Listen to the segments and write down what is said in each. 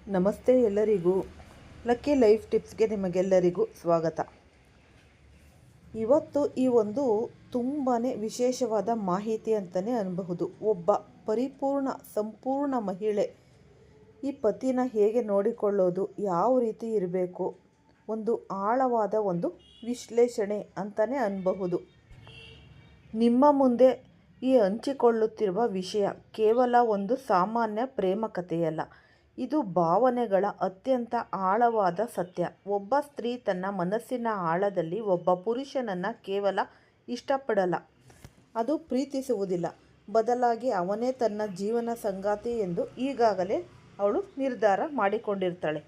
ನಮಸ್ತೆ ಎಲ್ಲರಿಗೂ. Lucky life ಟಿಪ್ಸ್ಗೆ ನಿಮಗೆಲ್ಲರಿಗೂ ಸ್ವಾಗತ. ಇವತ್ತು ಈ ಒಂದು ತುಂಬಾ ವಿಶೇಷವಾದ ಮಾಹಿತಿ ಅಂತಲೇ ಅನ್ನಬಹುದು. ಒಬ್ಬ ಸಂಪೂರ್ಣ ಮಹಿಳೆ ಈ ಪತಿನ ಹೇಗೆ ನೋಡಿಕೊಳ್ಳೋದು, ಯಾವ ರೀತಿ ಇರಬೇಕು, ಒಂದು ಆಳವಾದ ಒಂದು ವಿಶ್ಲೇಷಣೆ ಅಂತಲೇ ಅನ್ನಬಹುದು. ನಿಮ್ಮ ಮುಂದೆ ಈ ಹಂಚಿಕೊಳ್ಳುತ್ತಿರುವ ವಿಷಯ ಕೇವಲ ಒಂದು ಸಾಮಾನ್ಯ ಪ್ರೇಮ ಕಥೆಯಲ್ಲ. ಇದು ಭಾವನೆಗಳ ಅತ್ಯಂತ ಆಳವಾದ ಸತ್ಯ. ಒಬ್ಬ ಸ್ತ್ರೀ ತನ್ನ ಮನಸ್ಸಿನ ಆಳದಲ್ಲಿ ಒಬ್ಬ ಪುರುಷನನ್ನು ಕೇವಲ ಇಷ್ಟಪಡಲ್ಲ, ಅದು ಪ್ರೀತಿಸುವುದಿಲ್ಲ. ಬದಲಾಗಿ ಅವನೇ ತನ್ನ ಜೀವನ ಸಂಗಾತಿ ಎಂದು ಈಗಾಗಲೇ ಅವಳು ನಿರ್ಧಾರ ಮಾಡಿಕೊಂಡಿರ್ತಾಳೆ.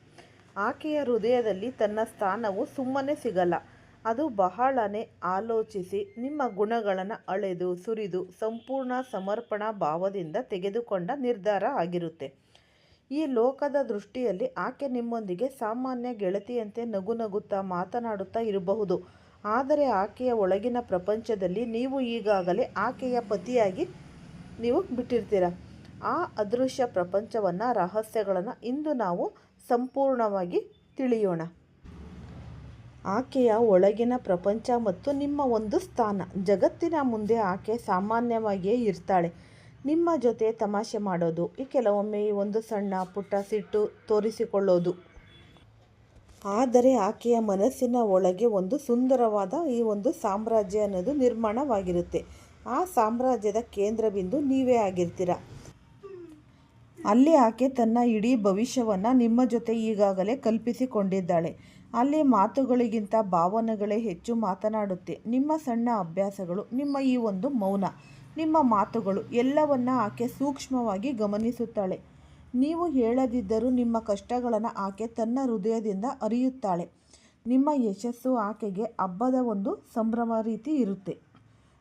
ಆಕೆಯ ಹೃದಯದಲ್ಲಿ ತನ್ನ ಸ್ಥಾನವು ಸುಮ್ಮನೆ ಸಿಗಲ್ಲ. ಅದು ಬಹಳನೇ ಆಲೋಚಿಸಿ, ನಿಮ್ಮ ಗುಣಗಳನ್ನು ಅಳೆದು ಸುರಿದು ಸಂಪೂರ್ಣ ಸಮರ್ಪಣಾ ಭಾವದಿಂದ ತೆಗೆದುಕೊಂಡ ನಿರ್ಧಾರ ಆಗಿರುತ್ತೆ. ಈ ಲೋಕದ ದೃಷ್ಟಿಯಲ್ಲಿ ಆಕೆ ನಿಮ್ಮೊಂದಿಗೆ ಸಾಮಾನ್ಯ ಗೆಳತಿಯಂತೆ ನಗುತ್ತಾ ಮಾತನಾಡುತ್ತಾ ಇರಬಹುದು. ಆದರೆ ಆಕೆಯ ಒಳಗಿನ ಪ್ರಪಂಚದಲ್ಲಿ ನೀವು ಈಗಾಗಲೇ ಆಕೆಯ ಪತಿಯಾಗಿ ನೀವು ಬಿಟ್ಟಿರ್ತೀರ. ಆ ಅದೃಶ್ಯ ಪ್ರಪಂಚವನ್ನು, ರಹಸ್ಯಗಳನ್ನು ಇಂದು ನಾವು ಸಂಪೂರ್ಣವಾಗಿ ತಿಳಿಯೋಣ. ಆಕೆಯ ಒಳಗಿನ ಪ್ರಪಂಚ ಮತ್ತು ನಿಮ್ಮ ಒಂದು ಸ್ಥಾನ. ಜಗತ್ತಿನ ಮುಂದೆ ಆಕೆ ಸಾಮಾನ್ಯವಾಗಿಯೇ ಇರ್ತಾಳೆ, ನಿಮ್ಮ ಜೊತೆ ತಮಾಷೆ ಮಾಡೋದು, ಕೆಲವೊಮ್ಮೆ ಈ ಒಂದು ಸಣ್ಣ ಪುಟ್ಟ ಸಿಟ್ಟು ತೋರಿಸಿಕೊಳ್ಳೋದು. ಆದರೆ ಆಕೆಯ ಮನಸ್ಸಿನ ಒಳಗೆ ಒಂದು ಸುಂದರವಾದ ಈ ಒಂದು ಸಾಮ್ರಾಜ್ಯ ಅನ್ನೋದು ನಿರ್ಮಾಣವಾಗಿರುತ್ತೆ. ಆ ಸಾಮ್ರಾಜ್ಯದ ಕೇಂದ್ರಬಿಂದು ನೀವೇ ಆಗಿರ್ತೀರ. ಅಲ್ಲಿ ಆಕೆ ತನ್ನ ಇಡೀ ಭವಿಷ್ಯವನ್ನು ನಿಮ್ಮ ಜೊತೆ ಈಗಾಗಲೇ ಕಲ್ಪಿಸಿಕೊಂಡಿದ್ದಾಳೆ. ಅಲ್ಲಿ ಮಾತುಗಳಿಗಿಂತ ಭಾವನೆಗಳೇ ಹೆಚ್ಚು ಮಾತನಾಡುತ್ತೆ. ನಿಮ್ಮ ಸಣ್ಣ ಅಭ್ಯಾಸಗಳು, ನಿಮ್ಮ ಈ ಒಂದು ಮೌನ, ನಿಮ್ಮ ಮಾತುಗಳು ಎಲ್ಲವನ್ನ ಆಕೆ ಸೂಕ್ಷ್ಮವಾಗಿ ಗಮನಿಸುತ್ತಾಳೆ. ನೀವು ಹೇಳದಿದ್ದರೂ ನಿಮ್ಮ ಕಷ್ಟಗಳನ್ನು ಆಕೆ ತನ್ನ ಹೃದಯದಿಂದ ಅರಿಯುತ್ತಾಳೆ. ನಿಮ್ಮ ಯಶಸ್ಸು ಆಕೆಗೆ ಹಬ್ಬದ ಒಂದು ಸಂಭ್ರಮ ರೀತಿ ಇರುತ್ತೆ.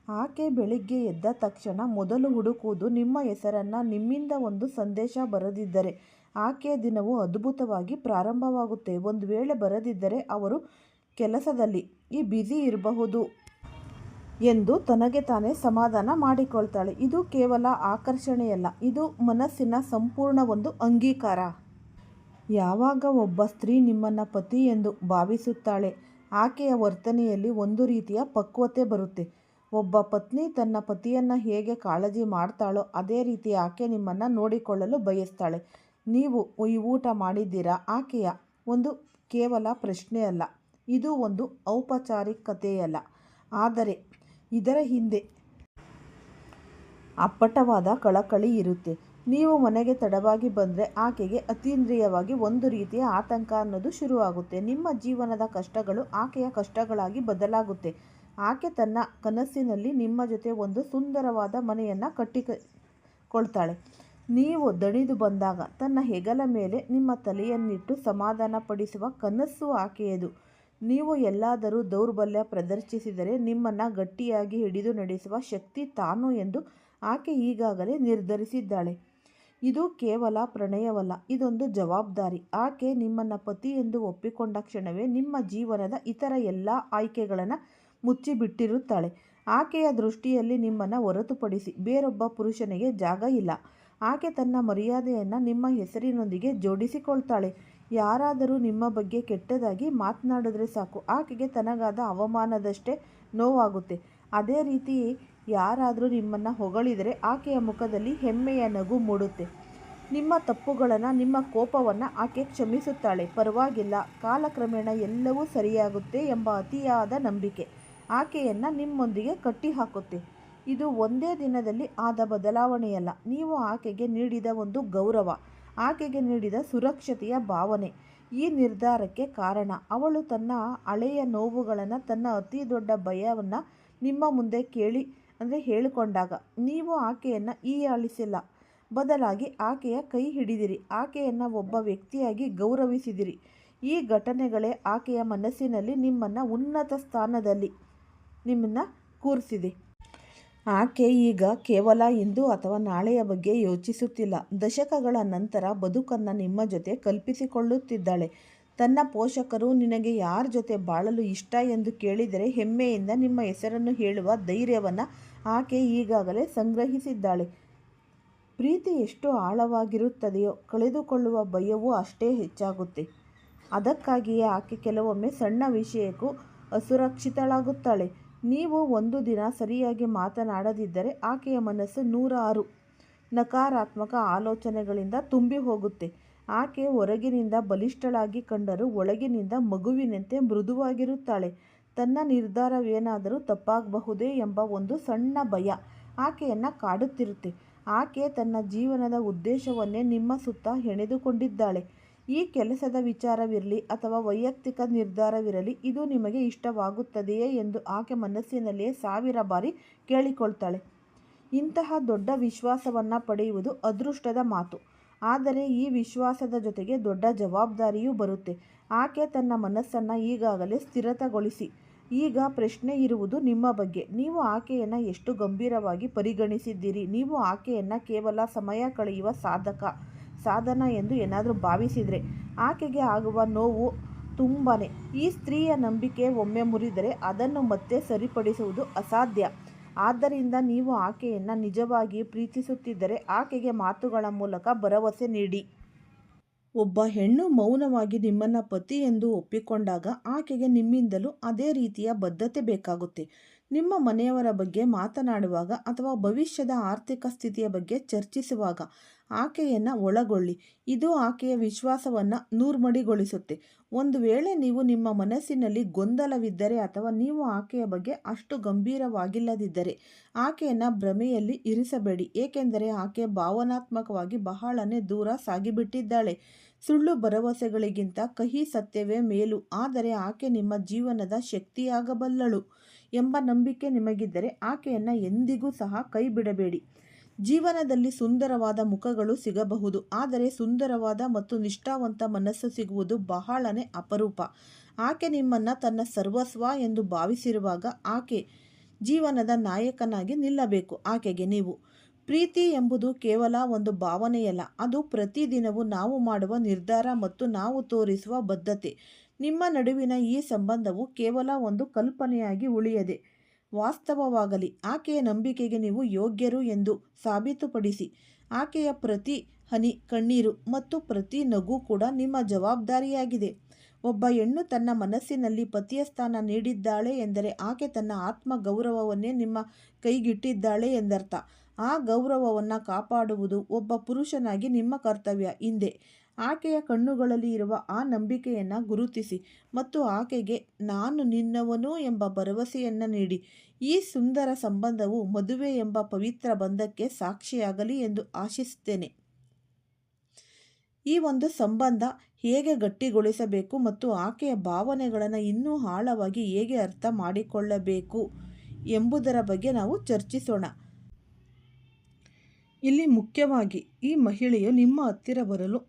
ಆಕೆ ಬೆಳಿಗ್ಗೆ ಎದ್ದ ತಕ್ಷಣ ಮೊದಲು ಹುಡುಕುವುದು ನಿಮ್ಮ ಹೆಸರನ್ನು. ನಿಮ್ಮಿಂದ ಒಂದು ಸಂದೇಶ ಬರದಿದ್ದರೆ ಆಕೆಯ ದಿನವು ಅದ್ಭುತವಾಗಿ ಪ್ರಾರಂಭವಾಗುತ್ತೆ. ಒಂದು ವೇಳೆ ಬರದಿದ್ದರೆ ಅವರು ಕೆಲಸದಲ್ಲಿ ಬ್ಯುಸಿ ಇರಬಹುದು ಎಂದು ತನಗೆ ತಾನೇ ಸಮಾಧಾನ ಮಾಡಿಕೊಳ್ತಾಳೆ. ಇದು ಕೇವಲ ಆಕರ್ಷಣೆಯಲ್ಲ, ಇದು ಮನಸ್ಸಿನ ಸಂಪೂರ್ಣ ಒಂದು ಅಂಗೀಕಾರ. ಯಾವಾಗ ಒಬ್ಬ ಸ್ತ್ರೀ ನಿಮ್ಮನ್ನು ಪತಿ ಎಂದು ಭಾವಿಸುತ್ತಾಳೆ, ಆಕೆಯ ವರ್ತನೆಯಲ್ಲಿ ಒಂದು ರೀತಿಯ ಪಕ್ವತೆ ಬರುತ್ತೆ. ಒಬ್ಬ ಪತ್ನಿ ತನ್ನ ಪತಿಯನ್ನು ಹೇಗೆ ಕಾಳಜಿ ಮಾಡ್ತಾಳೋ ಅದೇ ರೀತಿ ಆಕೆ ನಿಮ್ಮನ್ನು ನೋಡಿಕೊಳ್ಳಲು ಬಯಸ್ತಾಳೆ. ನೀವು ಈ ಊಟ ಮಾಡಿದ್ದೀರಾ ಆಕೆಯ ಒಂದು ಕೇವಲ ಪ್ರಶ್ನೆ ಅಲ್ಲ, ಇದು ಒಂದು ಔಪಚಾರಿಕತೆಯಲ್ಲ. ಆದರೆ ಇದರ ಹಿಂದೆ ಅಪ್ಪಟವಾದ ಕಳಕಳಿ ಇರುತ್ತೆ. ನೀವು ಮನೆಗೆ ತಡವಾಗಿ ಬಂದರೆ ಆಕೆಗೆ ಅತೀಂದ್ರಿಯವಾಗಿ ಒಂದು ರೀತಿಯ ಆತಂಕ ಅನ್ನೋದು ಶುರುವಾಗುತ್ತೆ. ನಿಮ್ಮ ಜೀವನದ ಕಷ್ಟಗಳು ಆಕೆಯ ಕಷ್ಟಗಳಾಗಿ ಬದಲಾಗುತ್ತೆ. ಆಕೆ ತನ್ನ ಕನಸಿನಲ್ಲಿ ನಿಮ್ಮ ಜೊತೆ ಒಂದು ಸುಂದರವಾದ ಮನೆಯನ್ನು ಕಟ್ಟಿಕೊಳ್ತಾಳೆ. ನೀವು ದಣಿದು ಬಂದಾಗ ತನ್ನ ಹೆಗಲ ಮೇಲೆ ನಿಮ್ಮ ತಲೆಯನ್ನಿಟ್ಟು ಸಮಾಧಾನ ಪಡಿಸುವ ಕನಸು ಆಕೆಯದು. ನೀವು ಎಲ್ಲಾದರೂ ದೌರ್ಬಲ್ಯ ಪ್ರದರ್ಶಿಸಿದರೆ ನಿಮ್ಮನ್ನು ಗಟ್ಟಿಯಾಗಿ ಹಿಡಿದು ನಡೆಸುವ ಶಕ್ತಿ ತಾನು ಎಂದು ಆಕೆ ಈಗಾಗಲೇ ನಿರ್ಧರಿಸಿದ್ದಾಳೆ. ಇದು ಕೇವಲ ಪ್ರಣಯವಲ್ಲ, ಇದೊಂದು ಜವಾಬ್ದಾರಿ. ಆಕೆ ನಿಮ್ಮನ್ನು ಪತಿ ಎಂದು ಒಪ್ಪಿಕೊಂಡ ಕ್ಷಣವೇ ನಿಮ್ಮ ಜೀವನದ ಇತರ ಎಲ್ಲ ಆಯ್ಕೆಗಳನ್ನು ಮುಚ್ಚಿಬಿಟ್ಟಿರುತ್ತಾಳೆ. ಆಕೆಯ ದೃಷ್ಟಿಯಲ್ಲಿ ನಿಮ್ಮನ್ನು ಹೊರತುಪಡಿಸಿ ಬೇರೊಬ್ಬ ಪುರುಷನಿಗೆ ಜಾಗ ಇಲ್ಲ. ಆಕೆ ತನ್ನ ಮರ್ಯಾದೆಯನ್ನು ನಿಮ್ಮ ಹೆಸರಿನೊಂದಿಗೆ ಜೋಡಿಸಿಕೊಳ್ತಾಳೆ. ಯಾರಾದರೂ ನಿಮ್ಮ ಬಗ್ಗೆ ಕೆಟ್ಟದಾಗಿ ಮಾತನಾಡಿದ್ರೆ ಸಾಕು, ಆಕೆಗೆ ತನಗಾದ ಅವಮಾನದಷ್ಟೇ ನೋವಾಗುತ್ತೆ. ಅದೇ ರೀತಿ ಯಾರಾದರೂ ನಿಮ್ಮನ್ನು ಹೊಗಳಿದರೆ ಆಕೆಯ ಮುಖದಲ್ಲಿ ಹೆಮ್ಮೆಯ ನಗು ಮೂಡುತ್ತೆ. ನಿಮ್ಮ ತಪ್ಪುಗಳನ್ನು, ನಿಮ್ಮ ಕೋಪವನ್ನು ಆಕೆ ಕ್ಷಮಿಸುತ್ತಾಳೆ. ಪರವಾಗಿಲ್ಲ, ಕಾಲಕ್ರಮೇಣ ಎಲ್ಲವೂ ಸರಿಯಾಗುತ್ತೆ ಎಂಬ ಅತಿಯಾದ ನಂಬಿಕೆ ಆಕೆಯನ್ನು ನಿಮ್ಮೊಂದಿಗೆ ಕಟ್ಟಿಹಾಕುತ್ತೆ. ಇದು ಒಂದೇ ದಿನದಲ್ಲಿ ಆದ ಬದಲಾವಣೆಯಲ್ಲ. ನೀವು ಆಕೆಗೆ ನೀಡಿದ ಒಂದು ಗೌರವ, ಆಕೆಗೆ ನೀಡಿದ ಸುರಕ್ಷತೆಯ ಭಾವನೆ ಈ ನಿರ್ಧಾರಕ್ಕೆ ಕಾರಣ. ಅವಳು ತನ್ನ ಹಳೆಯ ನೋವುಗಳನ್ನು, ತನ್ನ ಅತಿ ದೊಡ್ಡ ಭಯವನ್ನು ನಿಮ್ಮ ಮುಂದೆ ಹೇಳಿಕೊಂಡಾಗ ನೀವು ಆಕೆಯನ್ನು ಹೀಯಾಳಿಸಿಲ್ಲ, ಬದಲಾಗಿ ಆಕೆಯ ಕೈ ಹಿಡಿದಿರಿ, ಆಕೆಯನ್ನು ಒಬ್ಬ ವ್ಯಕ್ತಿಯಾಗಿ ಗೌರವಿಸಿದಿರಿ. ಈ ಘಟನೆಗಳೇ ಆಕೆಯ ಮನಸ್ಸಿನಲ್ಲಿ ನಿಮ್ಮನ್ನು ಉನ್ನತ ಸ್ಥಾನದಲ್ಲಿ ನಿಮ್ಮನ್ನು ಕೂರಿಸಿದೆ. ಆಕೆ ಈಗ ಕೇವಲ ಇಂದು ಅಥವಾ ನಾಳೆಯ ಬಗ್ಗೆ ಯೋಚಿಸುತ್ತಿಲ್ಲ. ದಶಕಗಳ ನಂತರ ಬದುಕನ್ನು ನಿಮ್ಮ ಜೊತೆ ಕಲ್ಪಿಸಿಕೊಳ್ಳುತ್ತಿದ್ದಾಳೆ. ತನ್ನ ಪೋಷಕರು ನಿನಗೆ ಯಾರ ಜೊತೆ ಬಾಳಲು ಇಷ್ಟ ಎಂದು ಕೇಳಿದರೆ ಹೆಮ್ಮೆಯಿಂದ ನಿಮ್ಮ ಹೆಸರನ್ನು ಹೇಳುವ ಧೈರ್ಯವನ್ನು ಆಕೆ ಈಗಾಗಲೇ ಸಂಗ್ರಹಿಸಿದ್ದಾಳೆ. ಪ್ರೀತಿ ಎಷ್ಟು ಆಳವಾಗಿರುತ್ತದೆಯೋ ಕಳೆದುಕೊಳ್ಳುವ ಭಯವೂ ಅಷ್ಟೇ ಹೆಚ್ಚಾಗುತ್ತೆ. ಅದಕ್ಕಾಗಿಯೇ ಆಕೆ ಕೆಲವೊಮ್ಮೆ ಸಣ್ಣ ವಿಷಯಕ್ಕೂ ಅಸುರಕ್ಷಿತಳಾಗುತ್ತಾಳೆ. ನೀವು ಒಂದು ದಿನ ಸರಿಯಾಗಿ ಮಾತನಾಡದಿದ್ದರೆ ಆಕೆಯ ಮನಸ್ಸು 106 ನಕಾರಾತ್ಮಕ ಆಲೋಚನೆಗಳಿಂದ ತುಂಬಿ ಹೋಗುತ್ತೆ. ಆಕೆ ಹೊರಗಿನಿಂದ ಬಲಿಷ್ಠಳಾಗಿ ಕಂಡರೂ ಒಳಗಿನಿಂದ ಮಗುವಿನಂತೆ ಮೃದುವಾಗಿರುತ್ತಾಳೆ. ತನ್ನ ನಿರ್ಧಾರವೇನಾದರೂ ತಪ್ಪಾಗಬಹುದೇ ಎಂಬ ಒಂದು ಸಣ್ಣ ಭಯ ಆಕೆಯನ್ನು ಕಾಡುತ್ತಿರುತ್ತೆ. ಆಕೆ ತನ್ನ ಜೀವನದ ಉದ್ದೇಶವನ್ನೇ ನಿಮ್ಮ ಸುತ್ತ ಹೆಣೆದುಕೊಂಡಿದ್ದಾಳೆ. ಈ ಕೆಲಸದ ವಿಚಾರವಿರಲಿ ಅಥವಾ ವೈಯಕ್ತಿಕ ನಿರ್ಧಾರವಿರಲಿ, ಇದು ನಿಮಗೆ ಇಷ್ಟವಾಗುತ್ತದೆಯೇ ಎಂದು ಆಕೆ ಮನಸ್ಸಿನಲ್ಲಿಯೇ 1000 ಬಾರಿ ಕೇಳಿಕೊಳ್ತಾಳೆ. ಇಂತಹ ದೊಡ್ಡ ವಿಶ್ವಾಸವನ್ನು ಪಡೆಯುವುದು ಅದೃಷ್ಟದ ಮಾತು. ಆದರೆ ಈ ವಿಶ್ವಾಸದ ಜೊತೆಗೆ ದೊಡ್ಡ ಜವಾಬ್ದಾರಿಯೂ ಬರುತ್ತೆ. ಆಕೆ ತನ್ನ ಮನಸ್ಸನ್ನು ಈಗಾಗಲೇ ಸ್ಥಿರತೆಗೊಳಿಸಿ. ಈಗ ಪ್ರಶ್ನೆ ಇರುವುದು ನಿಮ್ಮ ಬಗ್ಗೆ. ನೀವು ಆಕೆಯನ್ನು ಎಷ್ಟು ಗಂಭೀರವಾಗಿ ಪರಿಗಣಿಸಿದ್ದೀರಿ? ನೀವು ಆಕೆಯನ್ನು ಕೇವಲ ಸಮಯ ಕಳೆಯುವ ಸಾಧನ ಎಂದು ಏನಾದರೂ ಭಾವಿಸಿದರೆ ಆಕೆಗೆ ಆಗುವ ನೋವು ತುಂಬಾ. ಈ ಸ್ತ್ರೀಯ ನಂಬಿಕೆ ಒಮ್ಮೆ ಮುರಿದರೆ ಅದನ್ನು ಮತ್ತೆ ಸರಿಪಡಿಸುವುದು ಅಸಾಧ್ಯ. ಆದ್ದರಿಂದ ನೀವು ಆಕೆಯನ್ನು ನಿಜವಾಗಿ ಪ್ರೀತಿಸುತ್ತಿದ್ದರೆ ಆಕೆಗೆ ಮಾತುಗಳ ಮೂಲಕ ಭರವಸೆ ನೀಡಿ. ಒಬ್ಬ ಹೆಣ್ಣು ಮೌನವಾಗಿ ನಿಮ್ಮನ್ನು ಪತಿ ಎಂದು ಒಪ್ಪಿಕೊಂಡಾಗ ಆಕೆಗೆ ನಿಮ್ಮಿಂದಲೂ ಅದೇ ರೀತಿಯ ಬದ್ಧತೆ ಬೇಕಾಗುತ್ತೆ. ನಿಮ್ಮ ಮನೆಯವರ ಬಗ್ಗೆ ಮಾತನಾಡುವಾಗ ಅಥವಾ ಭವಿಷ್ಯದ ಆರ್ಥಿಕ ಸ್ಥಿತಿಯ ಬಗ್ಗೆ ಚರ್ಚಿಸುವಾಗ ಆಕೆಯನ್ನು ಒಳಗೊಳ್ಳಿ. ಇದು ಆಕೆಯ ವಿಶ್ವಾಸವನ್ನು ನೂರ್ಮಡಿಗೊಳಿಸುತ್ತೆ. ಒಂದು ವೇಳೆ ನೀವು ನಿಮ್ಮ ಮನಸ್ಸಿನಲ್ಲಿ ಗೊಂದಲವಿದ್ದರೆ ಅಥವಾ ನೀವು ಆಕೆಯ ಬಗ್ಗೆ ಅಷ್ಟು ಗಂಭೀರವಾಗಿಲ್ಲದಿದ್ದರೆ ಆಕೆಯನ್ನು ಭ್ರಮೆಯಲ್ಲಿ ಇರಿಸಬೇಡಿ. ಏಕೆಂದರೆ ಆಕೆ ಭಾವನಾತ್ಮಕವಾಗಿ ಬಹಳನೇ ದೂರ ಸಾಗಿಬಿಟ್ಟಿದ್ದಾಳೆ. ಸುಳ್ಳು ಭರವಸೆಗಳಿಗಿಂತ ಕಹಿ ಸತ್ಯವೇ ಮೇಲು. ಆದರೆ ಆಕೆ ನಿಮ್ಮ ಜೀವನದ ಶಕ್ತಿಯಾಗಬಲ್ಲಳು ಎಂಬ ನಂಬಿಕೆ ನಿಮಗಿದ್ದರೆ ಆಕೆಯನ್ನು ಎಂದಿಗೂ ಸಹ ಕೈ ಬಿಡಬೇಡಿ. ಜೀವನದಲ್ಲಿ ಸುಂದರವಾದ ಮುಖಗಳು ಸಿಗಬಹುದು, ಆದರೆ ಸುಂದರವಾದ ಮತ್ತು ನಿಷ್ಠಾವಂತ ಮನಸ್ಸು ಸಿಗುವುದು ಬಹಳನೇ ಅಪರೂಪ. ಆಕೆ ನಿಮ್ಮನ್ನು ತನ್ನ ಸರ್ವಸ್ವ ಎಂದು ಭಾವಿಸಿರುವಾಗ ಆಕೆ ಜೀವನದ ನಾಯಕನಾಗಿ ನಿಲ್ಲಬೇಕು. ಆಕೆಗೆ ನೀವು ಪ್ರೀತಿ ಎಂಬುದು ಕೇವಲ ಒಂದು ಭಾವನೆಯಲ್ಲ, ಅದು ಪ್ರತಿದಿನವೂ ನಾವು ಮಾಡುವ ನಿರ್ಧಾರ ಮತ್ತು ನಾವು ತೋರಿಸುವ ಬದ್ಧತೆ. ನಿಮ್ಮ ನಡುವಿನ ಈ ಸಂಬಂಧವು ಕೇವಲ ಒಂದು ಕಲ್ಪನೆಯಾಗಿ ಉಳಿಯದೆ ವಾಸ್ತವವಾಗಲಿ. ಆಕೆಯ ನಂಬಿಕೆಗೆ ನೀವು ಯೋಗ್ಯರು ಎಂದು ಸಾಬೀತುಪಡಿಸಿ. ಆಕೆಯ ಪ್ರತಿ ಹನಿ ಕಣ್ಣೀರು ಮತ್ತು ಪ್ರತಿ ನಗು ಕೂಡ ನಿಮ್ಮ ಜವಾಬ್ದಾರಿಯಾಗಿದೆ. ಒಬ್ಬ ಹೆಣ್ಣು ತನ್ನ ಮನಸ್ಸಿನಲ್ಲಿ ಪತಿಯ ಸ್ಥಾನ ನೀಡಿದ್ದಾಳೆ ಎಂದರೆ ಆಕೆ ತನ್ನ ಆತ್ಮ ಗೌರವವನ್ನೇ ನಿಮ್ಮ ಕೈಗಿಟ್ಟಿದ್ದಾಳೆ ಎಂದರ್ಥ. ಆ ಗೌರವವನ್ನು ಕಾಪಾಡುವುದು ಒಬ್ಬ ಪುರುಷನಾಗಿ ನಿಮ್ಮ ಕರ್ತವ್ಯ. ಹಿಂದೆ ಆಕೆಯ ಕಣ್ಣುಗಳಲ್ಲಿ ಇರುವ ಆ ನಂಬಿಕೆಯನ್ನು ಗುರುತಿಸಿ ಮತ್ತು ಆಕೆಗೆ ನಾನು ನಿನ್ನವನು ಎಂಬ ಭರವಸೆಯನ್ನು ನೀಡಿ. ಈ ಸುಂದರ ಸಂಬಂಧವು ಮದುವೆ ಎಂಬ ಪವಿತ್ರ ಬಂಧಕ್ಕೆ ಸಾಕ್ಷಿಯಾಗಲಿ ಎಂದು ಆಶಿಸುತ್ತೇನೆ. ಈ ಒಂದು ಸಂಬಂಧ ಹೇಗೆ ಗಟ್ಟಿಗೊಳಿಸಬೇಕು ಮತ್ತು ಆಕೆಯ ಭಾವನೆಗಳನ್ನು ಇನ್ನೂ ಆಳವಾಗಿ ಹೇಗೆ ಅರ್ಥ ಮಾಡಿಕೊಳ್ಳಬೇಕು ಎಂಬುದರ ಬಗ್ಗೆ ನಾವು ಚರ್ಚಿಸೋಣ. ಇಲ್ಲಿ ಮುಖ್ಯವಾಗಿ ಈ ಮಹಿಳೆಯು ನಿಮ್ಮ ಹತ್ತಿರ ಬರಲು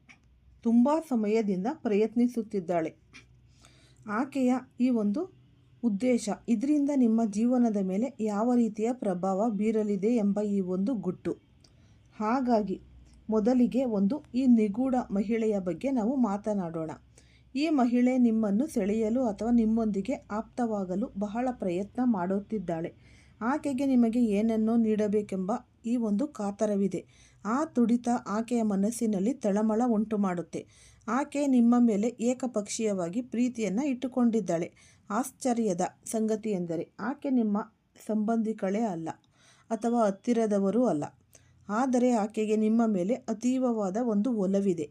ತುಂಬ ಸಮಯದಿಂದ ಪ್ರಯತ್ನಿಸುತ್ತಿದ್ದಾಳೆ. ಆಕೆಯ ಈ ಒಂದು ಉದ್ದೇಶ ಇದರಿಂದ ನಿಮ್ಮ ಜೀವನದ ಮೇಲೆ ಯಾವ ರೀತಿಯ ಪ್ರಭಾವ ಬೀರಲಿದೆ ಎಂಬ ಈ ಒಂದು ಗುಟ್ಟು. ಹಾಗಾಗಿ ಮೊದಲಿಗೆ ಈ ನಿಗೂಢ ಮಹಿಳೆಯ ಬಗ್ಗೆ ನಾವು ಮಾತನಾಡೋಣ. ಈ ಮಹಿಳೆ ನಿಮ್ಮನ್ನು ಸೆಳೆಯಲು ಅಥವಾ ನಿಮ್ಮೊಂದಿಗೆ ಆಪ್ತವಾಗಲು ಬಹಳ ಪ್ರಯತ್ನ ಮಾಡುತ್ತಿದ್ದಾಳೆ. ಆಕೆಗೆ ನಿಮಗೆ ಏನನ್ನೋ ನೀಡಬೇಕೆಂಬ ಈ ಒಂದು ಕಾತರವಿದೆ. ಆ ತುಡಿತ ಆಕೆಯ ಮನಸ್ಸಿನಲ್ಲಿ ತಳಮಳ ಉಂಟು ಮಾಡುತ್ತೆ. ಆಕೆ ನಿಮ್ಮ ಮೇಲೆ ಏಕಪಕ್ಷೀಯವಾಗಿ ಪ್ರೀತಿಯನ್ನು ಇಟ್ಟುಕೊಂಡಿದ್ದಾಳೆ. ಆಶ್ಚರ್ಯದ ಸಂಗತಿ ಎಂದರೆ ಆಕೆ ನಿಮ್ಮ ಸಂಬಂಧಿಗಳೇ ಅಲ್ಲ ಅಥವಾ ಹತ್ತಿರದವರೂ ಅಲ್ಲ. ಆದರೆ ಆಕೆಗೆ ನಿಮ್ಮ ಮೇಲೆ ಅತೀವವಾದ ಒಂದು ಒಲವಿದೆ.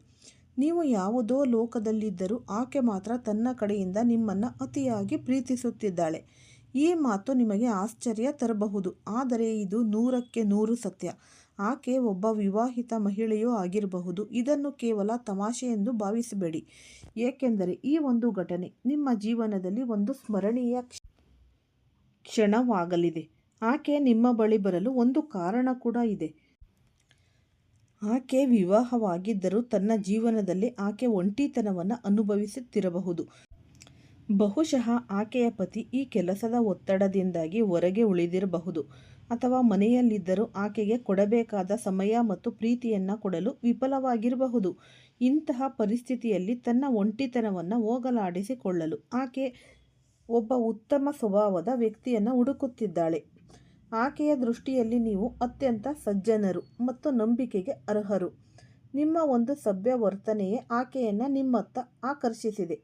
ನೀವು ಯಾವುದೋ ಲೋಕದಲ್ಲಿದ್ದರೂ ಆಕೆ ಮಾತ್ರ ತನ್ನ ಕಡೆಯಿಂದ ನಿಮ್ಮನ್ನು ಅತಿಯಾಗಿ ಪ್ರೀತಿಸುತ್ತಿದ್ದಾಳೆ. ಈ ಮಾತು ನಿಮಗೆ ಆಶ್ಚರ್ಯ ತರಬಹುದು, ಆದರೆ ಇದು 100ಕ್ಕೆ 100 ಸತ್ಯ. ಆಕೆ ಒಬ್ಬ ವಿವಾಹಿತ ಮಹಿಳೆಯೂ ಆಗಿರಬಹುದು. ಇದನ್ನು ಕೇವಲ ತಮಾಷೆ ಎಂದು ಭಾವಿಸಬೇಡಿ, ಏಕೆಂದರೆ ಈ ಒಂದು ಘಟನೆ ನಿಮ್ಮ ಜೀವನದಲ್ಲಿ ಒಂದು ಸ್ಮರಣೀಯ ಕ್ಷಣವಾಗಲಿದೆ. ಆಕೆ ನಿಮ್ಮ ಬಳಿ ಬರಲು ಒಂದು ಕಾರಣ ಕೂಡ ಇದೆ. ಆಕೆ ವಿವಾಹವಾಗಿದ್ದರೂ ತನ್ನ ಜೀವನದಲ್ಲಿ ಆಕೆ ಒಂಟಿತನವನ್ನು ಅನುಭವಿಸುತ್ತಿರಬಹುದು. ಬಹುಶಃ ಆಕೆಯ ಪತಿ ಈ ಕೆಲಸದ ಒತ್ತಡದಿಂದಾಗಿ ಹೊರಗೆ ಉಳಿದಿರಬಹುದು ಅಥವಾ ಮನೆಯಲ್ಲಿದ್ದರೂ ಆಕೆಗೆ ಕೊಡಬೇಕಾದ ಸಮಯ ಮತ್ತು ಪ್ರೀತಿಯನ್ನು ಕೊಡಲು ವಿಫಲವಾಗಿರಬಹುದು. ಇಂತಹ ಪರಿಸ್ಥಿತಿಯಲ್ಲಿ ತನ್ನ ಒಂಟಿತನವನ್ನು ಹೋಗಲಾಡಿಸಿಕೊಳ್ಳಲು ಆಕೆ ಒಬ್ಬ ಉತ್ತಮ ಸ್ವಭಾವದ ವ್ಯಕ್ತಿಯನ್ನು ಹುಡುಕುತ್ತಿದ್ದಾಳೆ. ಆಕೆಯ ದೃಷ್ಟಿಯಲ್ಲಿ ನೀವು ಅತ್ಯಂತ ಸಜ್ಜನರು ಮತ್ತು ನಂಬಿಕೆಗೆ ಅರ್ಹರು. ನಿಮ್ಮ ಒಂದು ಸಭ್ಯ ವರ್ತನೆಯೇ ಆಕೆಯನ್ನು ನಿಮ್ಮತ್ತ ಆಕರ್ಷಿಸಿದೆ.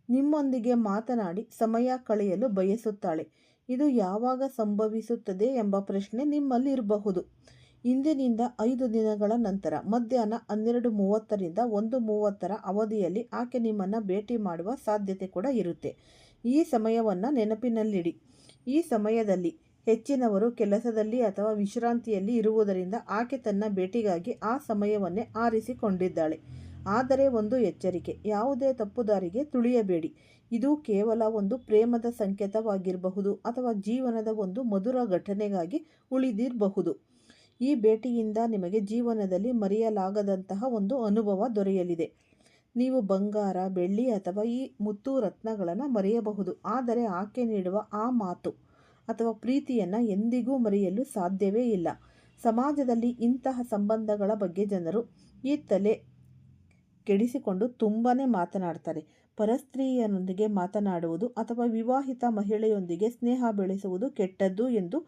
ನಿಮ್ಮೊಂದಿಗೆ ಮಾತನಾಡಿ ಸಮಯ ಕಳೆಯಲು ಬಯಸುತ್ತಾಳೆ. ಇದು ಯಾವಾಗ ಸಂಭವಿಸುತ್ತದೆ ಎಂಬ ಪ್ರಶ್ನೆ ನಿಮ್ಮಲ್ಲಿ ಇರಬಹುದು. ಇಂದಿನಿಂದ 5 ದಿನಗಳ ನಂತರ ಮಧ್ಯಾಹ್ನ 12:30ರಿಂದ 1:30 ಅವಧಿಯಲ್ಲಿ ಆಕೆ ನಿಮ್ಮನ್ನು ಭೇಟಿ ಮಾಡುವ ಸಾಧ್ಯತೆ ಕೂಡ ಇರುತ್ತೆ. ಈ ಸಮಯವನ್ನು ನೆನಪಿನಲ್ಲಿಡಿ. ಈ ಸಮಯದಲ್ಲಿ ಹೆಚ್ಚಿನವರು ಕೆಲಸದಲ್ಲಿ ಅಥವಾ ವಿಶ್ರಾಂತಿಯಲ್ಲಿ ಇರುವುದರಿಂದ ಆಕೆ ತನ್ನ ಭೇಟಿಗಾಗಿ ಆ ಸಮಯವನ್ನೇ ಆರಿಸಿಕೊಂಡಿದ್ದಾಳೆ. ಆದರೆ ಒಂದು ಎಚ್ಚರಿಕೆ, ಯಾವುದೇ ತಪ್ಪುದಾರಿಗೆ ತುಳಿಯಬೇಡಿ. ಇದು ಕೇವಲ ಒಂದು ಪ್ರೇಮದ ಸಂಕೇತವಾಗಿರಬಹುದು ಅಥವಾ ಜೀವನದ ಒಂದು ಮಧುರ ಘಟನೆಗಾಗಿ ಉಳಿದಿರಬಹುದು. ಈ ಭೇಟಿಯಿಂದ ನಿಮಗೆ ಜೀವನದಲ್ಲಿ ಮರೆಯಲಾಗದಂತಹ ಒಂದು ಅನುಭವ ದೊರೆಯಲಿದೆ. ನೀವು ಬಂಗಾರ, ಬೆಳ್ಳಿ ಅಥವಾ ಈ ಮುತ್ತು ರತ್ನಗಳನ್ನು ಮರೆಯಬಹುದು, ಆದರೆ ಆಕೆ ನೀಡುವ ಆ ಮಾತು ಅಥವಾ ಪ್ರೀತಿಯನ್ನು ಎಂದಿಗೂ ಮರೆಯಲು ಸಾಧ್ಯವೇ ಇಲ್ಲ. ಸಮಾಜದಲ್ಲಿ ಇಂತಹ ಸಂಬಂಧಗಳ ಬಗ್ಗೆ ಜನರು ಈ ತಲೆ ಕೆಡಿಸಿಕೊಂಡು ತುಂಬಾ ಮಾತನಾಡ್ತಾರೆ. ಪರಸ್ತ್ರೀಯರೊಂದಿಗೆ ಮಾತನಾಡುವುದು ಅಥವಾ ವಿವಾಹಿತ ಮಹಿಳೆಯೊಂದಿಗೆ ಸ್ನೇಹ ಬೆಳೆಸುವುದು ಕೆಟ್ಟದ್ದು ಎಂದು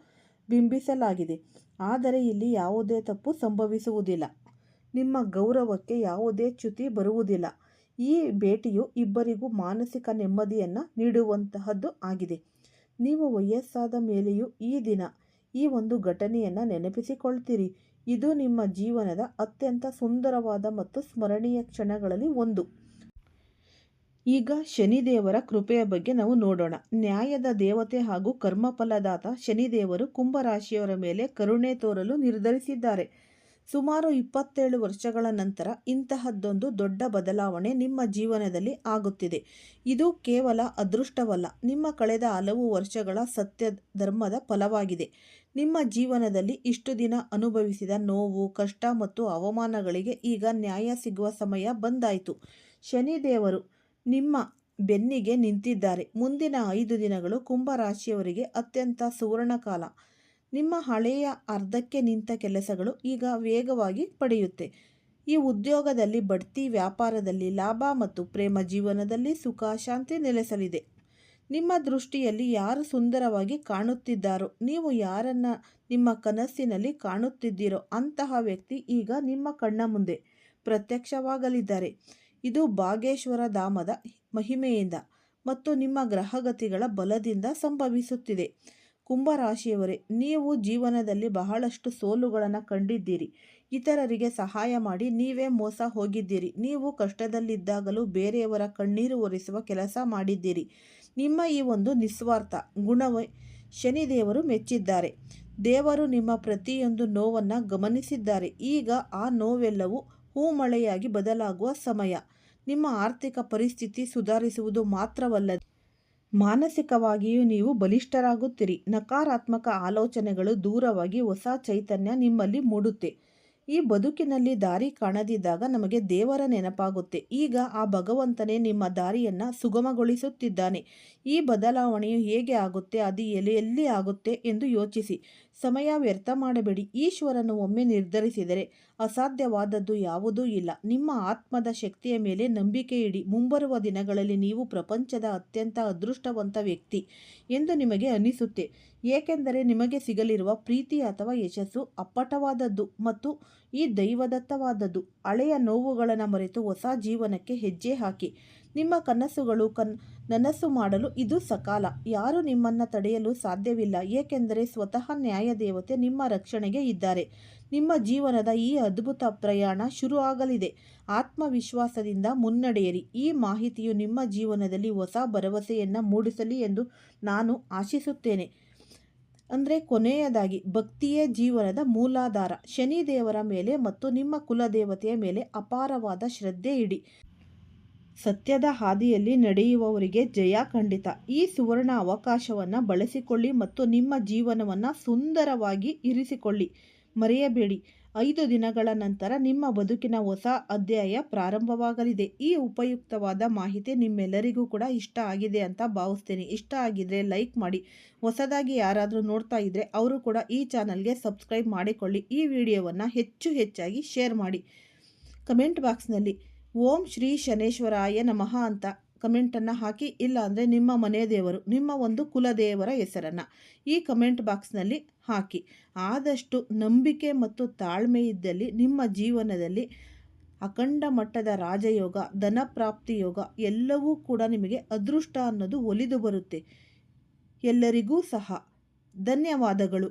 ಬಿಂಬಿಸಲಾಗಿದೆ. ಆದರೆ ಇಲ್ಲಿ ಯಾವುದೇ ತಪ್ಪು ಸಂಭವಿಸುವುದಿಲ್ಲ. ನಿಮ್ಮ ಗೌರವಕ್ಕೆ ಯಾವುದೇ ಚ್ಯುತಿ ಬರುವುದಿಲ್ಲ. ಈ ಭೇಟಿಯು ಇಬ್ಬರಿಗೂ ಮಾನಸಿಕ ನೆಮ್ಮದಿಯನ್ನು ನೀಡುವಂತಹದ್ದು ಆಗಿದೆ. ನೀವು ವಯಸ್ಸಾದ ಮೇಲೆಯೂ ಈ ದಿನ ಈ ಒಂದು ಘಟನೆಯನ್ನು ನೆನಪಿಸಿಕೊಳ್ತೀರಿ. ಇದು ನಿಮ್ಮ ಜೀವನದ ಅತ್ಯಂತ ಸುಂದರವಾದ ಮತ್ತು ಸ್ಮರಣೀಯ ಕ್ಷಣಗಳಲ್ಲಿ ಒಂದು. ಈಗ ಶನಿದೇವರ ಕೃಪೆಯ ಬಗ್ಗೆ ನಾವು ನೋಡೋಣ. ನ್ಯಾಯದ ದೇವತೆ ಹಾಗೂ ಕರ್ಮಫಲದಾತ ಶನಿದೇವರು ಕುಂಭರಾಶಿಯವರ ಮೇಲೆ ಕರುಣೆ ತೋರಲು ನಿರ್ಧರಿಸಿದ್ದಾರೆ. ಸುಮಾರು 27 ವರ್ಷಗಳ ನಂತರ ಇಂತಹದ್ದೊಂದು ದೊಡ್ಡ ಬದಲಾವಣೆ ನಿಮ್ಮ ಜೀವನದಲ್ಲಿ ಆಗುತ್ತಿದೆ. ಇದು ಕೇವಲ ಅದೃಷ್ಟವಲ್ಲ, ನಿಮ್ಮ ಕಳೆದ ಹಲವು ವರ್ಷಗಳ ಸತ್ಯ ಧರ್ಮದ ಫಲವಾಗಿದೆ. ನಿಮ್ಮ ಜೀವನದಲ್ಲಿ ಇಷ್ಟು ದಿನ ಅನುಭವಿಸಿದ ನೋವು, ಕಷ್ಟ ಮತ್ತು ಅವಮಾನಗಳಿಗೆ ಈಗ ನ್ಯಾಯ ಸಿಗುವ ಸಮಯ ಬಂದಾಯಿತು. ಶನಿದೇವರು ನಿಮ್ಮ ಬೆನ್ನಿಗೆ ನಿಂತಿದ್ದಾರೆ. ಮುಂದಿನ 5 ದಿನಗಳು ಕುಂಭರಾಶಿಯವರಿಗೆ ಅತ್ಯಂತ ಸುವರ್ಣಕಾಲ. ನಿಮ್ಮ ಹಳೆಯ ಅರ್ಧಕ್ಕೆ ನಿಂತ ಕೆಲಸಗಳು ಈಗ ವೇಗವಾಗಿ ಪಡೆಯುತ್ತೆ. ಈ ಉದ್ಯೋಗದಲ್ಲಿ ಬಡ್ತಿ, ವ್ಯಾಪಾರದಲ್ಲಿ ಲಾಭ ಮತ್ತು ಪ್ರೇಮ ಜೀವನದಲ್ಲಿ ಸುಖ ಶಾಂತಿ ನೆಲೆಸಲಿದೆ. ನಿಮ್ಮ ದೃಷ್ಟಿಯಲ್ಲಿ ಯಾರು ಸುಂದರವಾಗಿ ಕಾಣುತ್ತಿದ್ದಾರೋ, ನೀವು ಯಾರನ್ನ ನಿಮ್ಮ ಕನಸಿನಲ್ಲಿ ಕಾಣುತ್ತಿದ್ದೀರೋ ಅಂತಹ ವ್ಯಕ್ತಿ ಈಗ ನಿಮ್ಮ ಕಣ್ಣ ಮುಂದೆ ಪ್ರತ್ಯಕ್ಷವಾಗಲಿದ್ದಾರೆ. ಇದು ಭಾಗ್ಯೇಶ್ವರ ಧಾಮದ ಮಹಿಮೆಯಿಂದ ಮತ್ತು ನಿಮ್ಮ ಗ್ರಹಗತಿಗಳ ಬಲದಿಂದ ಸಂಭವಿಸುತ್ತಿದೆ. ಕುಂಭರಾಶಿಯವರೇ, ನೀವು ಜೀವನದಲ್ಲಿ ಬಹಳಷ್ಟು ಸೋಲುಗಳನ್ನು ಕಂಡಿದ್ದೀರಿ. ಇತರರಿಗೆ ಸಹಾಯ ಮಾಡಿ ನೀವೇ ಮೋಸ ಹೋಗಿದ್ದೀರಿ. ನೀವು ಕಷ್ಟದಲ್ಲಿದ್ದಾಗಲೂ ಬೇರೆಯವರ ಕಣ್ಣೀರು ಒರೆಸುವ ಕೆಲಸ ಮಾಡಿದ್ದೀರಿ. ನಿಮ್ಮ ಈ ಒಂದು ನಿಸ್ವಾರ್ಥ ಗುಣವೇ ಶನಿದೇವರು ಮೆಚ್ಚಿದ್ದಾರೆ. ದೇವರು ನಿಮ್ಮ ಪ್ರತಿಯೊಂದು ನೋವನ್ನು ಗಮನಿಸಿದ್ದಾರೆ. ಈಗ ಆ ನೋವೆಲ್ಲವೂ ಹೂಮಳೆಯಾಗಿ ಬದಲಾಗುವ ಸಮಯ. ನಿಮ್ಮ ಆರ್ಥಿಕ ಪರಿಸ್ಥಿತಿ ಸುಧಾರಿಸುವುದು ಮಾತ್ರವಲ್ಲದೆ ಮಾನಸಿಕವಾಗಿಯೂ ನೀವು ಬಲಿಷ್ಠರಾಗುತ್ತೀರಿ. ನಕಾರಾತ್ಮಕ ಆಲೋಚನೆಗಳು ದೂರವಾಗಿ ಹೊಸ ಚೈತನ್ಯ ನಿಮ್ಮಲ್ಲಿ ಮೂಡುತ್ತೆ. ಈ ಬದುಕಿನಲ್ಲಿ ದಾರಿ ಕಾಣದಿದ್ದಾಗ ನಮಗೆ ದೇವರ ನೆನಪಾಗುತ್ತೆ. ಈಗ ಆ ಭಗವಂತನೇ ನಿಮ್ಮ ದಾರಿಯನ್ನು ಸುಗಮಗೊಳಿಸುತ್ತಿದ್ದಾನೆ. ಈ ಬದಲಾವಣೆಯು ಹೇಗೆ ಆಗುತ್ತೆ, ಅದು ಎಲ್ಲಿ ಆಗುತ್ತೆ ಎಂದು ಯೋಚಿಸಿ. ಸಮಯ ವ್ಯರ್ಥ ಮಾಡಬೇಡಿ. ಈಶ್ವರನು ಒಮ್ಮೆ ನಿರ್ಧರಿಸಿದರೆ ಅಸಾಧ್ಯವಾದದ್ದು ಯಾವುದೂ ಇಲ್ಲ. ನಿಮ್ಮ ಆತ್ಮದ ಶಕ್ತಿಯ ಮೇಲೆ ನಂಬಿಕೆ ಇಡಿ. ಮುಂಬರುವ ದಿನಗಳಲ್ಲಿ ನೀವು ಪ್ರಪಂಚದ ಅತ್ಯಂತ ಅದೃಷ್ಟವಂತ ವ್ಯಕ್ತಿ ಎಂದು ನಿಮಗೆ ಅನಿಸುತ್ತೆ. ಏಕೆಂದರೆ ನಿಮಗೆ ಸಿಗಲಿರುವ ಪ್ರೀತಿ ಅಥವಾ ಯಶಸ್ಸು ಅಪ್ಪಟವಾದದ್ದು ಮತ್ತು ಈ ದೈವದತ್ತವಾದದ್ದು. ಹಳೆಯ ನೋವುಗಳನ್ನು ಮರೆತು ಹೊಸ ಜೀವನಕ್ಕೆ ಹೆಜ್ಜೆ ಹಾಕಿ. ನಿಮ್ಮ ಕನಸುಗಳು ನನಸು ಮಾಡಲು ಇದು ಸಕಾಲ. ಯಾರೂ ನಿಮ್ಮನ್ನು ತಡೆಯಲು ಸಾಧ್ಯವಿಲ್ಲ, ಏಕೆಂದರೆ ಸ್ವತಃ ನ್ಯಾಯದೇವತೆ ನಿಮ್ಮ ರಕ್ಷಣೆಗೆ ಇದ್ದಾರೆ. ನಿಮ್ಮ ಜೀವನದ ಈ ಅದ್ಭುತ ಪ್ರಯಾಣ ಶುರು ಆಗಲಿದೆ. ಆತ್ಮವಿಶ್ವಾಸದಿಂದ ಮುನ್ನಡೆಯಿರಿ. ಈ ಮಾಹಿತಿಯು ನಿಮ್ಮ ಜೀವನದಲ್ಲಿ ಹೊಸ ಭರವಸೆಯನ್ನು ಮೂಡಿಸಲಿ ಎಂದು ನಾನು ಆಶಿಸುತ್ತೇನೆ. ಕೊನೆಯದಾಗಿ, ಭಕ್ತಿಯೇ ಜೀವನದ ಮೂಲಾಧಾರ. ಶನಿದೇವರ ಮೇಲೆ ಮತ್ತು ನಿಮ್ಮ ಕುಲದೇವತೆಯ ಮೇಲೆ ಅಪಾರವಾದ ಶ್ರದ್ಧೆ ಇಡಿ. ಸತ್ಯದ ಹಾದಿಯಲ್ಲಿ ನಡೆಯುವವರಿಗೆ ಜಯ ಖಂಡಿತ. ಈ ಸುವರ್ಣ ಅವಕಾಶವನ್ನು ಬಳಸಿಕೊಳ್ಳಿ ಮತ್ತು ನಿಮ್ಮ ಜೀವನವನ್ನು ಸುಂದರವಾಗಿ ಇರಿಸಿಕೊಳ್ಳಿ. ಮರೆಯಬೇಡಿ, 5 ದಿನಗಳ ನಂತರ ನಿಮ್ಮ ಬದುಕಿನ ಹೊಸ ಅಧ್ಯಾಯ ಪ್ರಾರಂಭವಾಗಲಿದೆ. ಈ ಉಪಯುಕ್ತವಾದ ಮಾಹಿತಿ ನಿಮ್ಮೆಲ್ಲರಿಗೂ ಕೂಡ ಇಷ್ಟ ಆಗಿದೆ ಅಂತ ಭಾವಿಸ್ತೀನಿ. ಇಷ್ಟ ಆಗಿದ್ರೆ ಲೈಕ್ ಮಾಡಿ. ಹೊಸದಾಗಿ ಯಾರಾದರೂ ನೋಡ್ತಾ ಇದ್ದರೆ ಅವರು ಕೂಡ ಈ ಚಾನಲ್ಗೆ ಸಬ್ಸ್ಕ್ರೈಬ್ ಮಾಡಿಕೊಳ್ಳಿ. ಈ ವಿಡಿಯೋವನ್ನು ಹೆಚ್ಚಾಗಿ ಶೇರ್ ಮಾಡಿ. ಕಮೆಂಟ್ ಬಾಕ್ಸ್ನಲ್ಲಿ ಓಂ ಶ್ರೀ ಶನೇಶ್ವರಾಯ ನಮಃ ಅಂತ ಕಮೆಂಟನ್ನು ಹಾಕಿ, ಇಲ್ಲ ಅಂದರೆ ನಿಮ್ಮ ಮನೆ ದೇವರು, ನಿಮ್ಮ ಒಂದು ಕುಲದೇವರ ಹೆಸರನ್ನು ಈ ಕಮೆಂಟ್ ಬಾಕ್ಸ್ನಲ್ಲಿ ಹಾಕಿ. ಆದಷ್ಟು ನಂಬಿಕೆ ಮತ್ತು ತಾಳ್ಮೆ ಇದ್ದಲ್ಲಿ ನಿಮ್ಮ ಜೀವನದಲ್ಲಿ ಅಖಂಡ ಮಟ್ಟದ ರಾಜಯೋಗ, ಧನಪ್ರಾಪ್ತಿ ಯೋಗ ಎಲ್ಲವೂ ಕೂಡ ನಿಮಗೆ ಅದೃಷ್ಟ ಅನ್ನೋದು ಒಲಿದು ಬರುತ್ತೆ. ಎಲ್ಲರಿಗೂ ಸಹ ಧನ್ಯವಾದಗಳು.